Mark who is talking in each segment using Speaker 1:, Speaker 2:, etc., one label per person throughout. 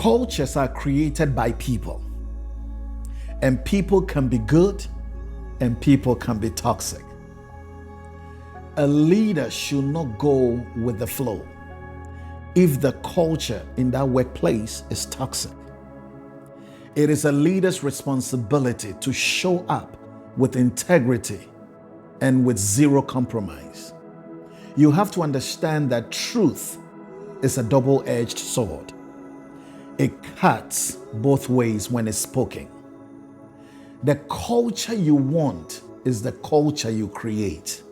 Speaker 1: Cultures are created by people, and people can be good and people can be toxic. A leader should not go with the flow if the culture in that workplace is toxic. It is a leader's responsibility to show up with integrity and with zero compromise. You have to understand that truth is a double-edged sword. It cuts both ways when it's spoken. The culture you want is the culture you create.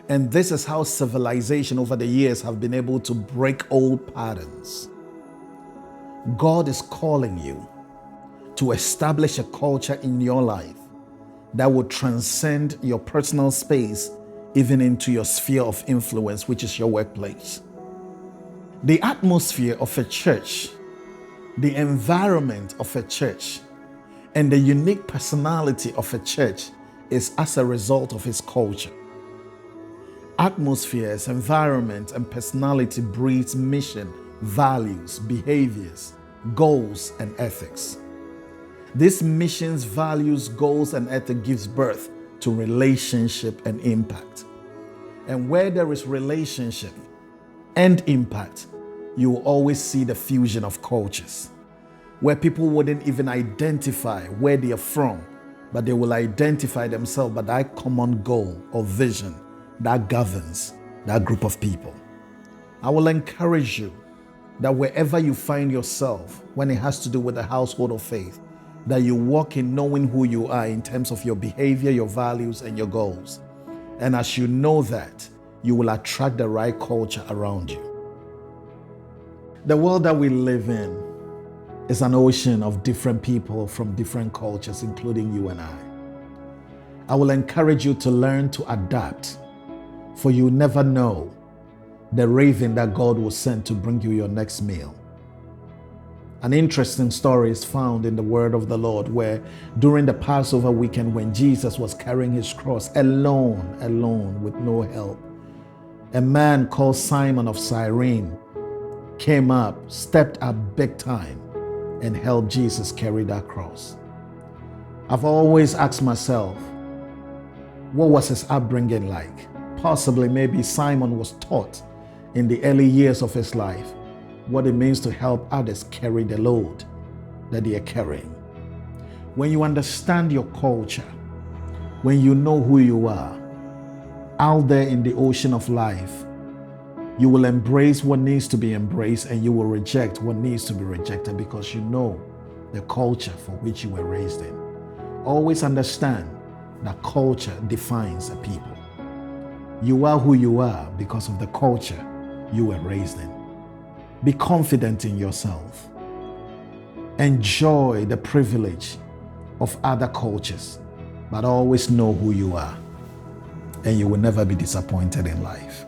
Speaker 1: And this is how civilization over the years have been able to break old patterns. God is calling you to establish a culture in your life that will transcend your personal space even into your sphere of influence, which is your workplace. The atmosphere of a church, the environment of a church, and the unique personality of a church is as a result of its culture. Atmospheres, environment, and personality breeds mission, values, behaviors, goals, and ethics. These missions, values, goals, and ethics gives birth to relationship and impact. And where there is relationship and impact, you will always see the fusion of cultures, where people wouldn't even identify where they are from, but they will identify themselves by that common goal or vision that governs that group of people. I will encourage you that wherever you find yourself, when it has to do with the household of faith, that you walk in knowing who you are in terms of your behavior, your values, and your goals. And as you know that, you will attract the right culture around you. The world that we live in is an ocean of different people from different cultures, including you and I. I will encourage you to learn to adapt, for you never know the raven that God will send to bring you your next meal. An interesting story is found in the word of the Lord, where during the Passover weekend, when Jesus was carrying his cross alone with no help, a man called Simon of Cyrene came up, stepped up big time, and helped Jesus carry that cross. I've always asked myself, what was his upbringing like? Possibly maybe Simon was taught in the early years of his life what it means to help others carry the load that they are carrying. When you understand your culture, when you know who you are, out there in the ocean of life, you will embrace what needs to be embraced and you will reject what needs to be rejected because you know the culture for which you were raised in. Always understand that culture defines a people. You are who you are because of the culture you were raised in. Be confident in yourself. Enjoy the privilege of other cultures, but always know who you are, and you will never be disappointed in life.